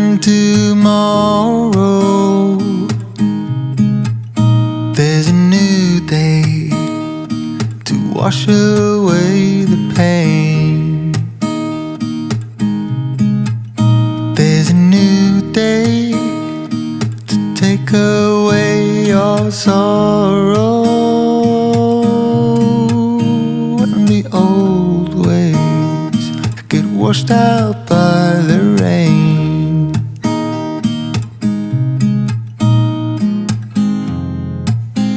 and tomorrow there's a new day to wash away the pain. There's a new day to take away your sorrow, and the old ways get washed out by the rain.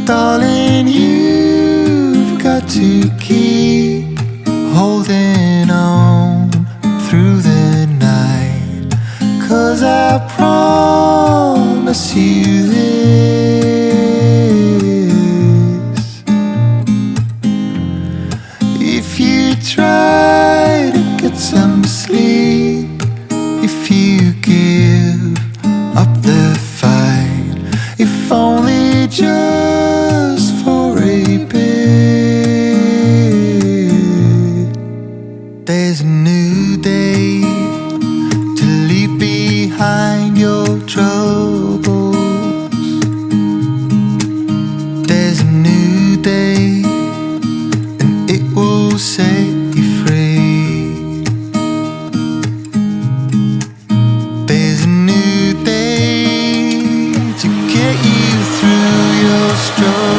Darling, you've got to keep holding on through the night, 'cause I promise you this: if you try to get some sleep, if you give up the fight, if only just for a bit, there's a new day to leave behind your troubles. There's a new day and it will set you free. There's a new day to get you through your struggles.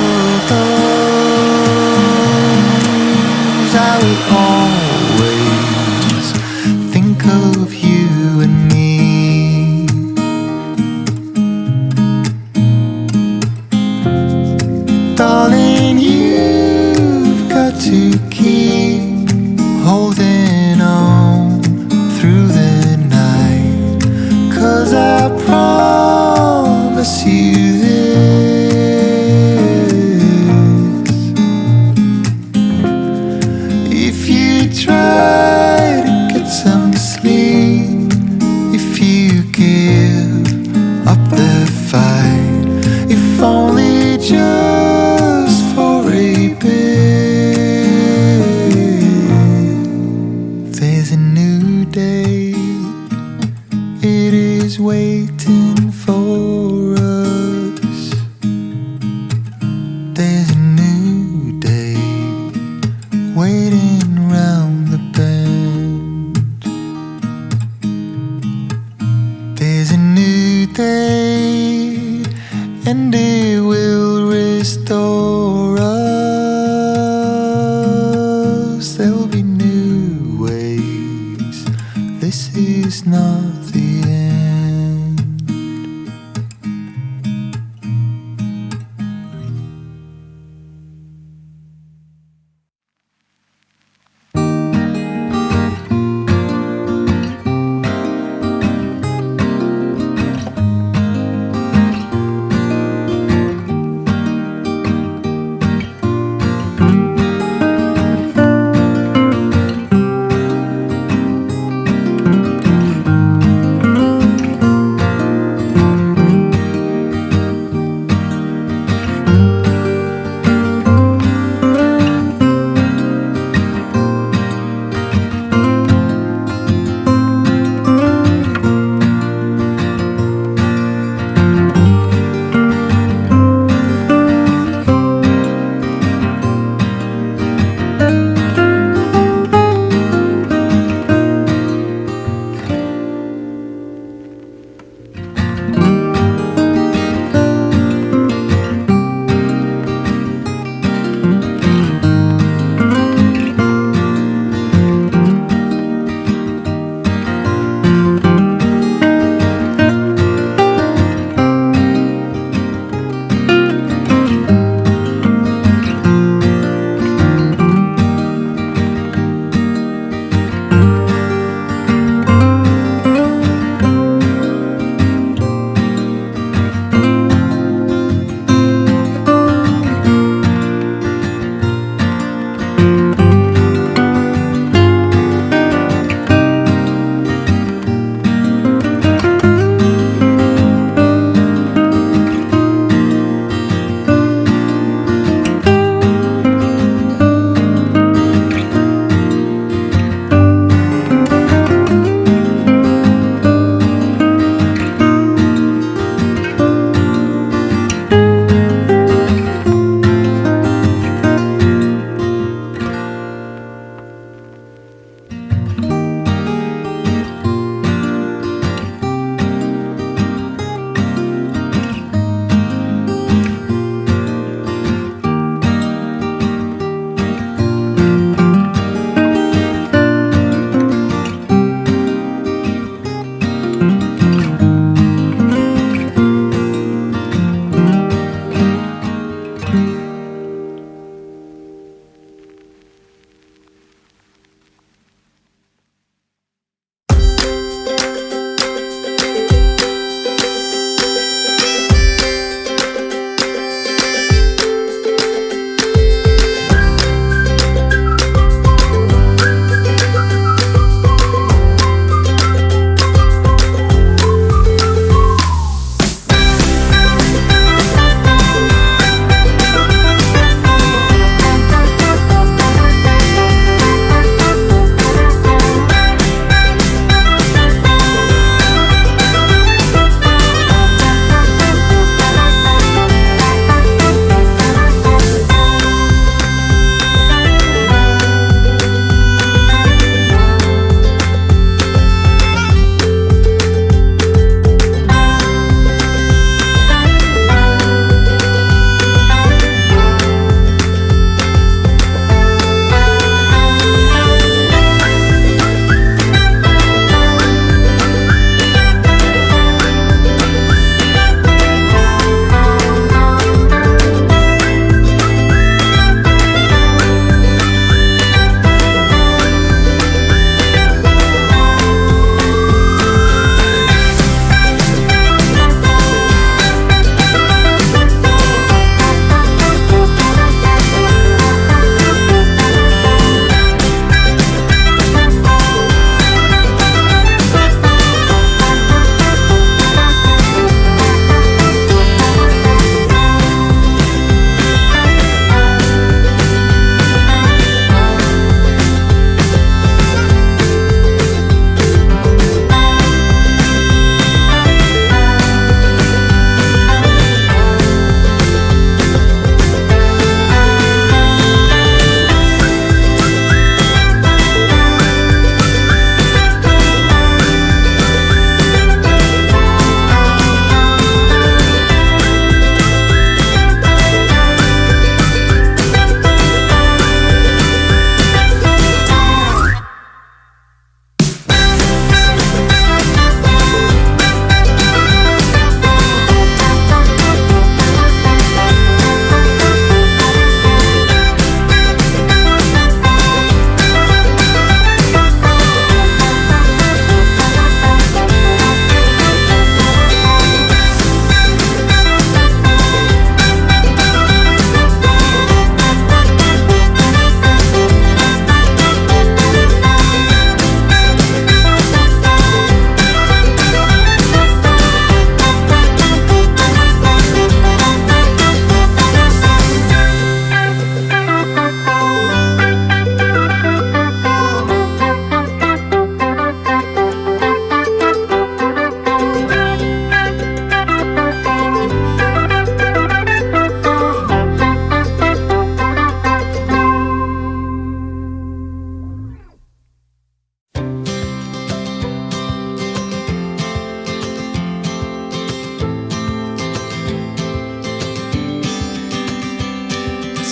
I will always think of you and me. Darling, you've got to keep holding on through the night, 'cause I promise you this: if you try to get some sleep, if you give up the fight, if only just for a bit, there's a new day, it is waiting for us. There's a new day waiting round the bend. There's a new day and it will restore us. There will be new ways. This is not the end.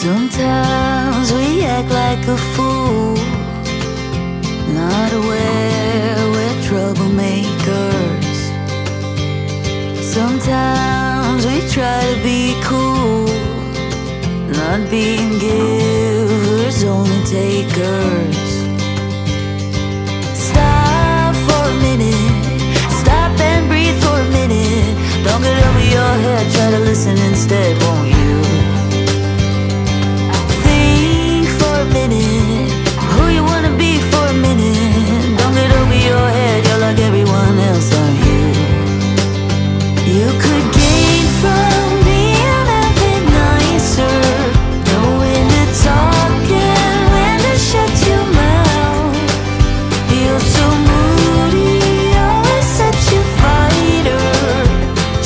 Sometimes we act like a fool, not aware we're troublemakers. Sometimes we try to be cool, not being givers, only takers. Stop for a minute, stop and breathe for a minute. Don't get over your head, try to listen instead, won't you? Who you wanna be for a minute. Don't get over your head, you're like everyone else, aren't you? You could gain from being a bit nicer, know when to talk and when to shut your mouth. You're so moody, always such a fighter.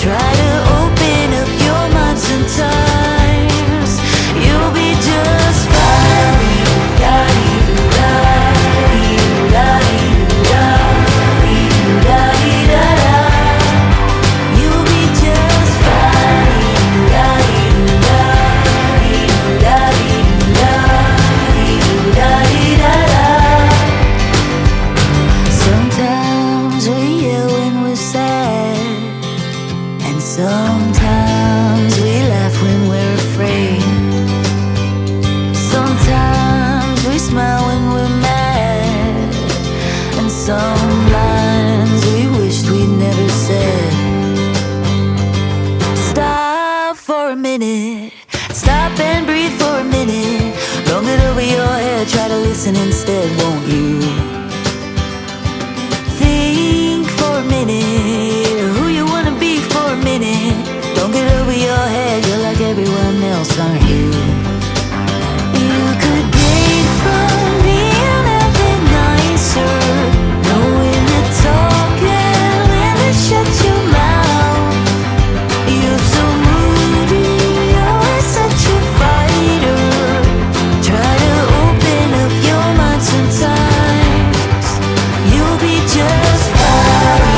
Try to open up your mind sometimes, you'll be just fine. Sometimes we laugh when we're afraid. Sometimes we smile when we're mad. And some lines we wished we'd never said. Stop for a minute, stop and breathe for a minute. Don't get over your head, try to listen instead, won't you? Think for a minute, who you wanna be for a minute. Don't get over your head, you're like everyone else, aren't you? You could gain from being a bit nicer, know when to talk and when to shut your mouth. You're so moody, always such a fighter. Try to open up your mind sometimes, you'll be just fine.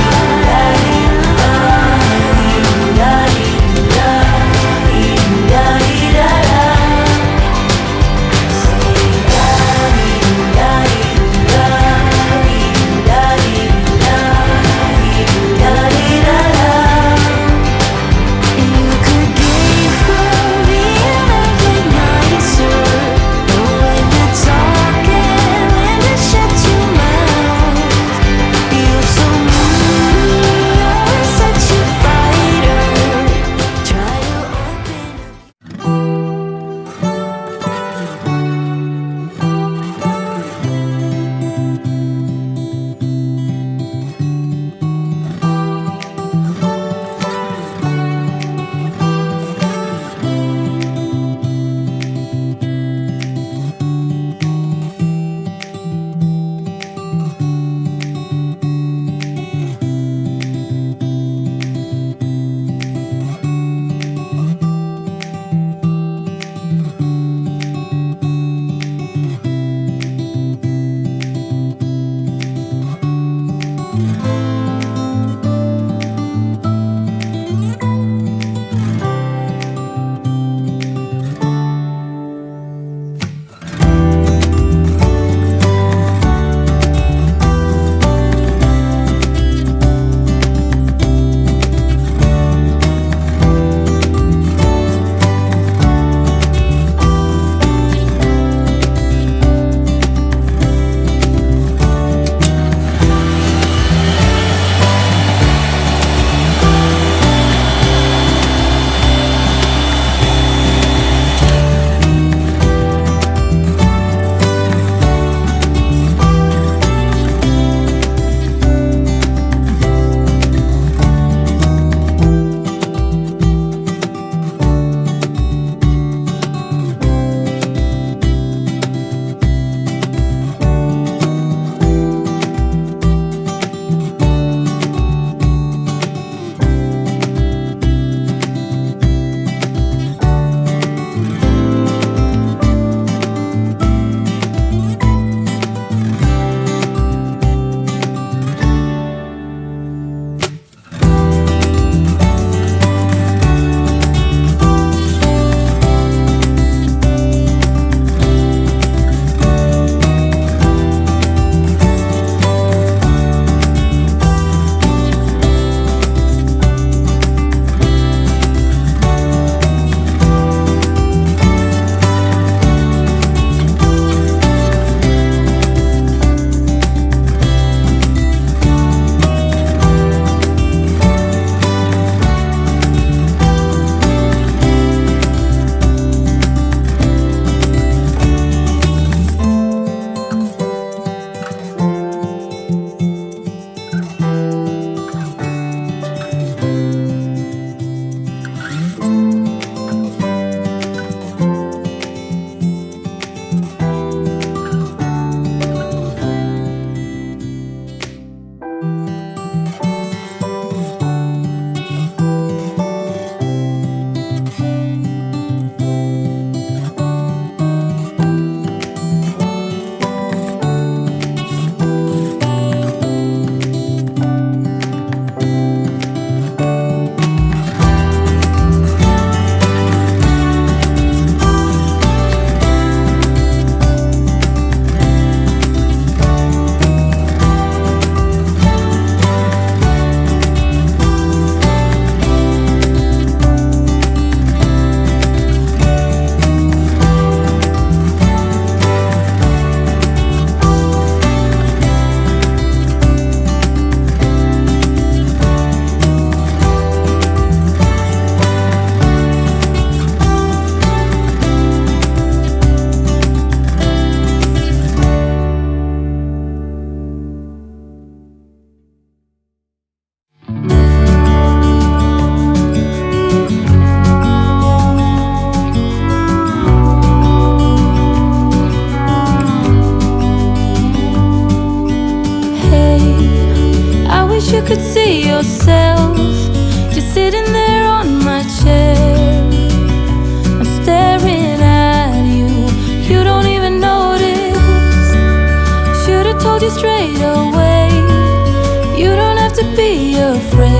afraid.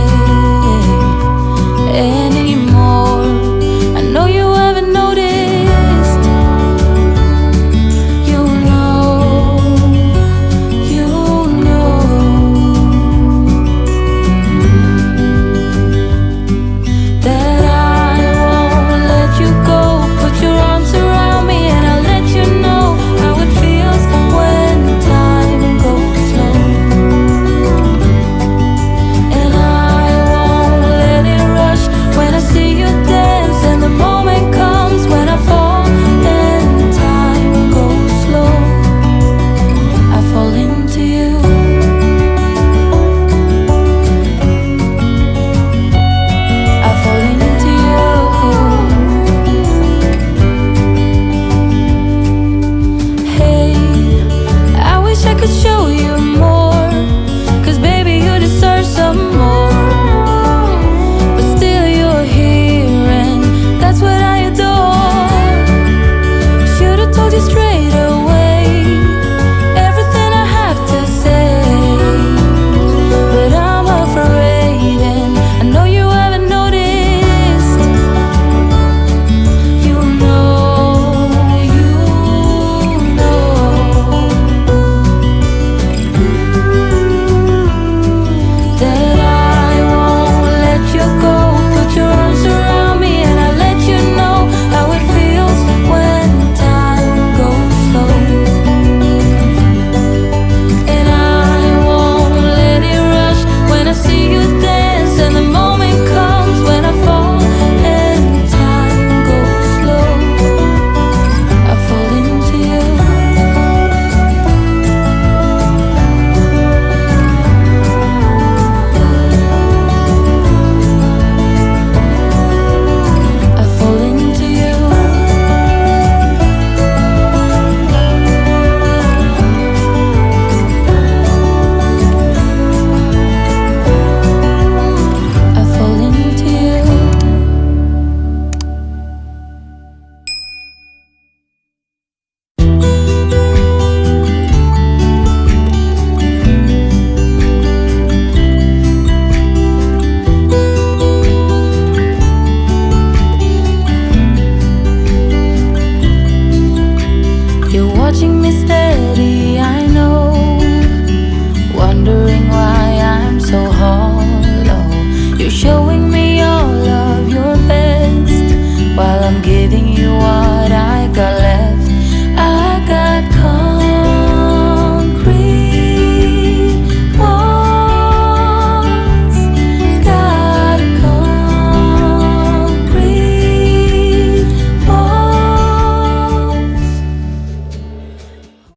And